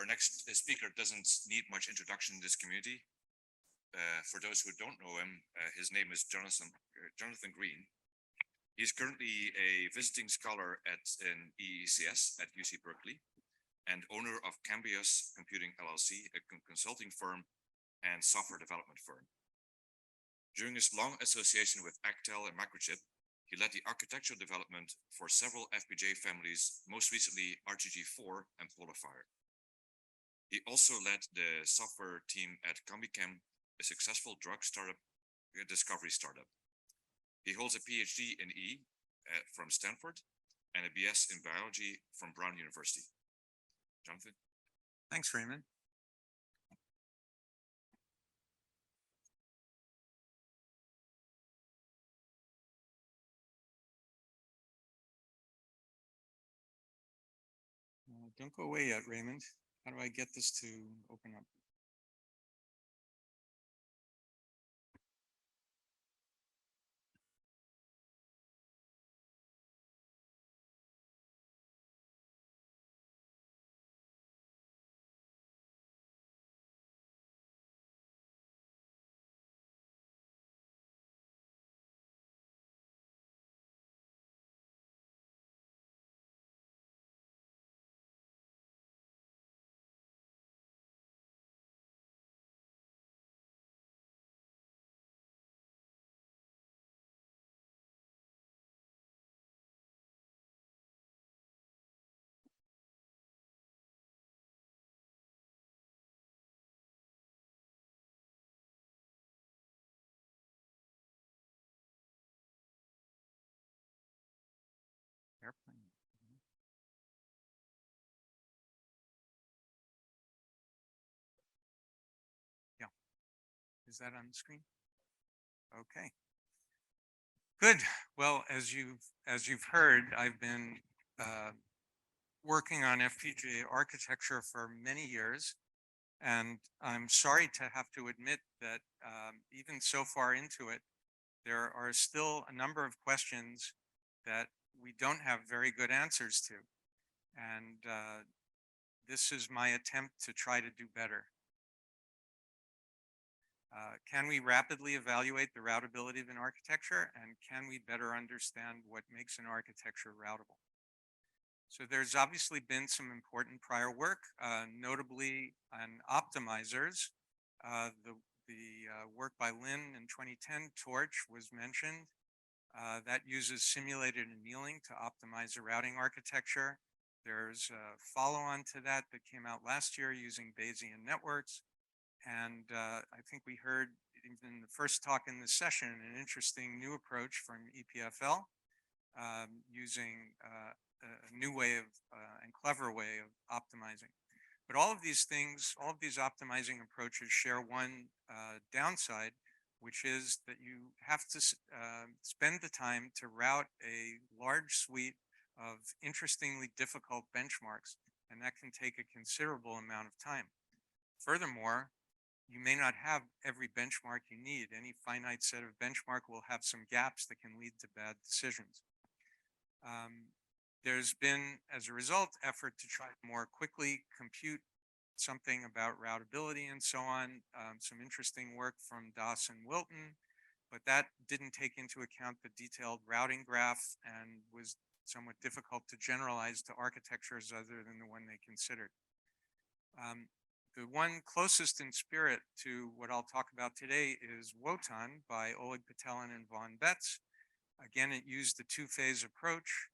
Our next speaker doesn't need much introduction in this community. For those who don't know him, his name is Jonathan Greene. He's currently a visiting scholar in EECS at UC Berkeley and owner of Cambios Computing LLC, a consulting firm and software development firm. During his long association with Actel and Microchip, he led the architectural development for several FPGA families, most recently RTG4 and Polarfire. He also led the software team at Cambios, a successful drug discovery startup. He holds a PhD in E from Stanford and a BS in biology from Brown University. Jonathan? Thanks, Raymond. Don't go away yet, Raymond. How do I get this to open up? Airplane. Yeah. Is that on the screen? Okay. Good. Well, as you've heard, I've been working on FPGA architecture for many years, and I'm sorry to have to admit that even so far into it, there are still a number of questions that we don't have very good answers to. And this is my attempt to try to do better. Can we rapidly evaluate the routability of an architecture? And can we better understand what makes an architecture routable? So there's obviously been some important prior work, notably on optimizers. The work by Lin in 2010, Torch, was mentioned. That uses simulated annealing to optimize a routing architecture. There's a follow-on to that that came out last year using Bayesian networks. And I think we heard even in the first talk in this session an interesting new approach from EPFL using a new way of and clever way of optimizing. But all of these things, all of these optimizing approaches share one downside, which is that you have to spend the time to route a large suite of interestingly difficult benchmarks, and that can take a considerable amount of time. Furthermore, you may not have every benchmark you need. Any finite set of benchmark will have some gaps that can lead to bad decisions. There's been, as a result, effort to try to more quickly compute something about routability and so on. Some interesting work from Das and Wilton, but that didn't take into account the detailed routing graph and was somewhat difficult to generalize to architectures other than the one they considered. The one closest in spirit to what I'll talk about today is Wotan by Oleg Patelin and Von Betz. Again, it used the two-phase approach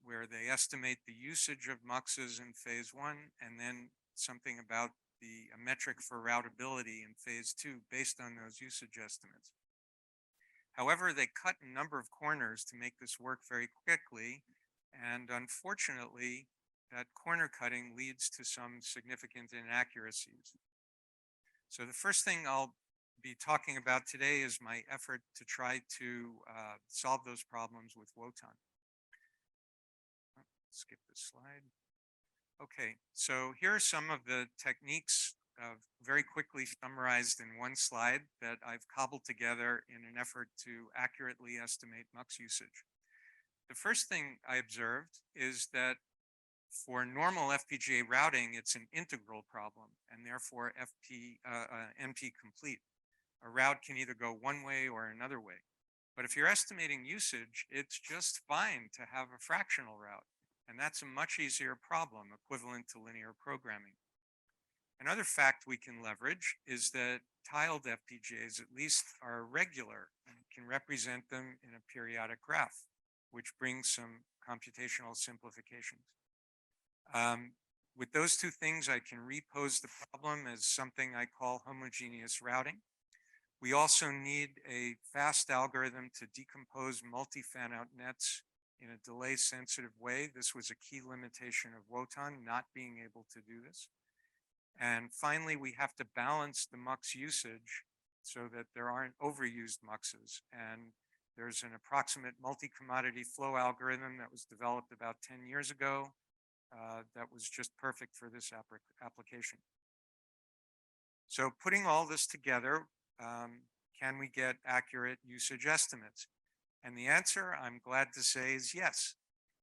where they estimate the usage of muxes in phase one and then something about a metric for routability in phase two based on those usage estimates. However, they cut a number of corners to make this work very quickly, and unfortunately, that corner cutting leads to some significant inaccuracies. So the first thing I'll be talking about today is my effort to try to solve those problems with Wotan. Skip this slide. Okay, so here are some of the techniques very quickly summarized in one slide that I've cobbled together in an effort to accurately estimate mux usage. The first thing I observed is that For normal FPGA routing, it's an integral problem and therefore NP complete. A route can either go one way or another way. But if you're estimating usage, it's just fine to have a fractional route. And that's a much easier problem, equivalent to linear programming. Another fact we can leverage is that tiled FPGAs at least are regular and can represent them in a periodic graph, which brings some computational simplifications. With those two things, I can repose the problem as something I call homogeneous routing. We also need a fast algorithm to decompose multi-fanout nets in a delay-sensitive way. This was a key limitation of Wotan, not being able to do this. And finally, we have to balance the mux usage so that there aren't overused muxes. And there's an approximate multi-commodity flow algorithm that was developed about 10 years ago that was just perfect for this application. So putting all this together, can we get accurate usage estimates? And the answer, I'm glad to say, is yes.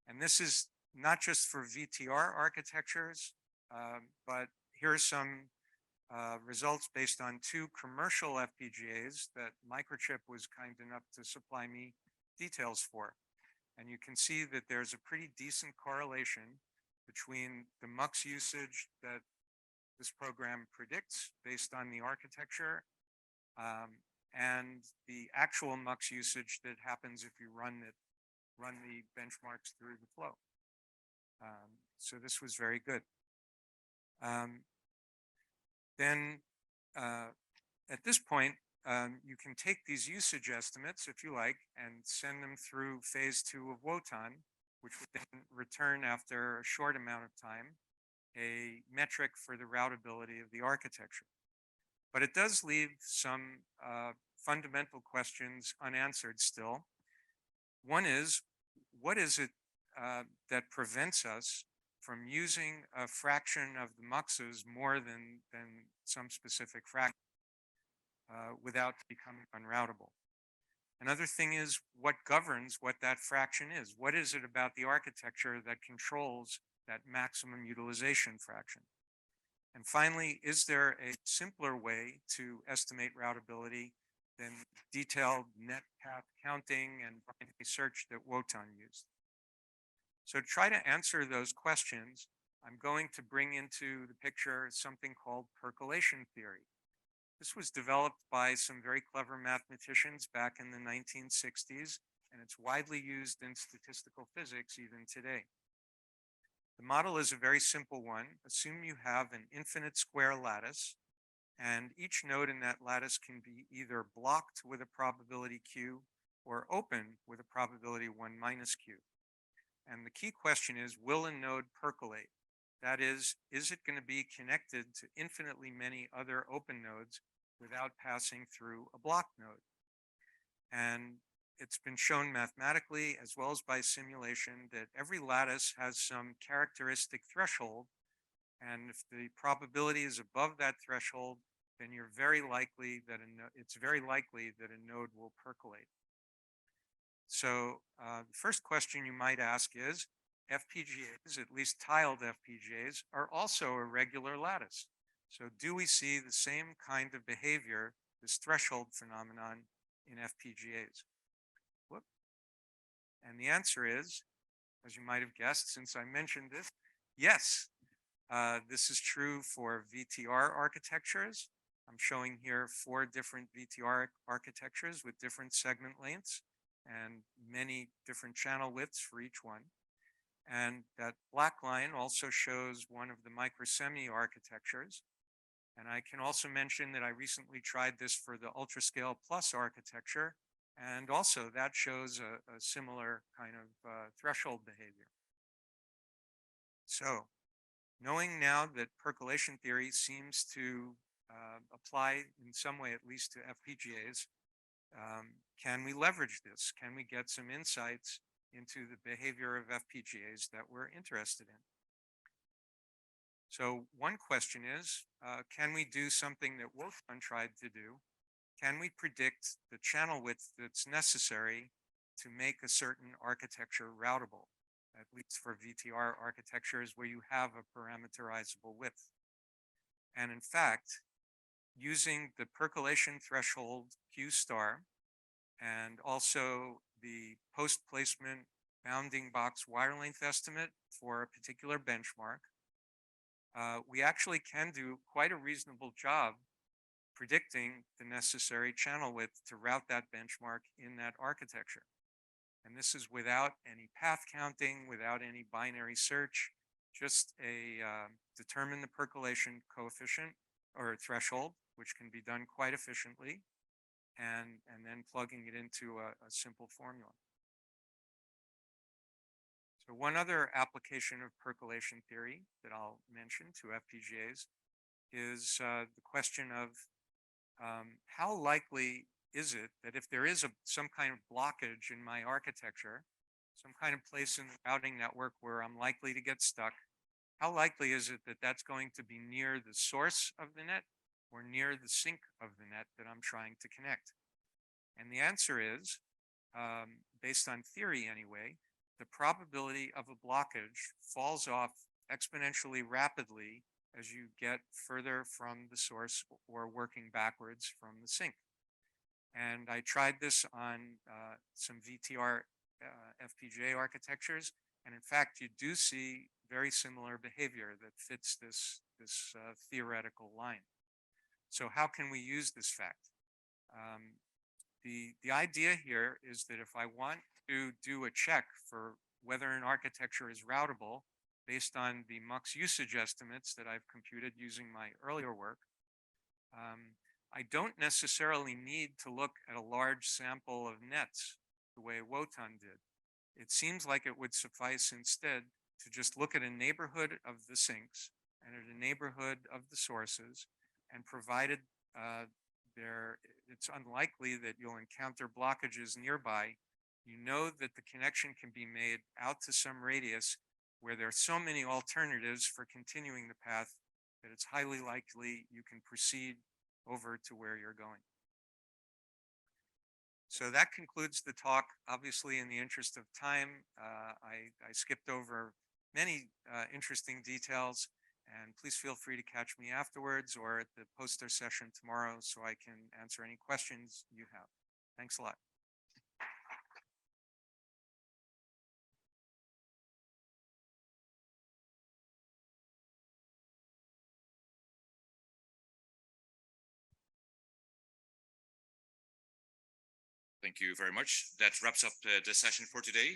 And this is not just for VTR architectures, but here are some results based on two commercial FPGAs that Microchip was kind enough to supply me details for. And you can see that there's a pretty decent correlation between the mux usage that this program predicts based on the architecture and the actual mux usage that happens if you run the benchmarks through the flow. So this was very good. Then at this point, you can take these usage estimates, if you like, and send them through phase 2 of Wotan, which would then return after a short amount of time a metric for the routability of the architecture. But it does leave some fundamental questions unanswered still. One is, what is it that prevents us from using a fraction of the muxes more than some specific fraction without becoming unroutable? Another thing is, what governs what that fraction is? What is it about the architecture that controls that maximum utilization fraction? And finally, is there a simpler way to estimate routability than detailed net path counting and binary search that Wotan used? So to try to answer those questions, I'm going to bring into the picture something called percolation theory. This was developed by some very clever mathematicians back in the 1960s, and it's widely used in statistical physics even today. The model is a very simple one. Assume you have an infinite square lattice, and each node in that lattice can be either blocked with a probability q or open with a probability 1 minus q. And the key question is, will a node percolate? That is it going to be connected to infinitely many other open nodes without passing through a block node? And it's been shown mathematically as well as by simulation that every lattice has some characteristic threshold. And if the probability is above that threshold, then it's very likely that a node will percolate. So the first question you might ask is, FPGAs, at least tiled FPGAs, are also a regular lattice. So do we see the same kind of behavior, this threshold phenomenon, in FPGAs? Whoop. And the answer is, as you might have guessed since I mentioned this, yes. This is true for VTR architectures. I'm showing here 4 different VTR architectures with different segment lengths and many different channel widths for each one. And that black line also shows one of the microsemi architectures. And I can also mention that I recently tried this for the UltraScale Plus architecture, and also that shows a similar kind of threshold behavior. So, knowing now that percolation theory seems to apply in some way, at least to FPGAs, can we leverage this? Can we get some insights into the behavior of FPGAs that we're interested in? So one question is, can we do something that Wotan tried to do? Can we predict the channel width that's necessary to make a certain architecture routable? at least for VTR architectures where you have a parameterizable width. And in fact, using the percolation threshold Q star and also the post-placement bounding box wire length estimate for a particular benchmark, we actually can do quite a reasonable job predicting the necessary channel width to route that benchmark in that architecture. And this is without any path counting, without any binary search, just determine the percolation coefficient or threshold, which can be done quite efficiently, and then plugging it into a simple formula. So one other application of percolation theory that I'll mention to FPGAs is the question of how likely is it that if there is some kind of blockage in my architecture, some kind of place in the routing network where I'm likely to get stuck, how likely is it that that's going to be near the source of the net or near the sink of the net that I'm trying to connect? And the answer is, based on theory anyway, the probability of a blockage falls off exponentially rapidly as you get further from the source or working backwards from the sink. And I tried this on some VTR FPGA architectures, and in fact, you do see very similar behavior that fits this theoretical line. So how can we use this fact? The idea here is that if I want to do a check for whether an architecture is routable based on the mux usage estimates that I've computed using my earlier work, I don't necessarily need to look at a large sample of nets the way Wotan did. It seems like it would suffice instead to just look at a neighborhood of the sinks and at a neighborhood of the sources, and provided it's unlikely that you'll encounter blockages nearby, you know that the connection can be made out to some radius where there are so many alternatives for continuing the path that it's highly likely you can proceed over to where you're going. So that concludes the talk. Obviously, in the interest of time, I skipped over many interesting details, and please feel free to catch me afterwards or at the poster session tomorrow so I can answer any questions you have. Thanks a lot. Thank you very much. That wraps up the session for today.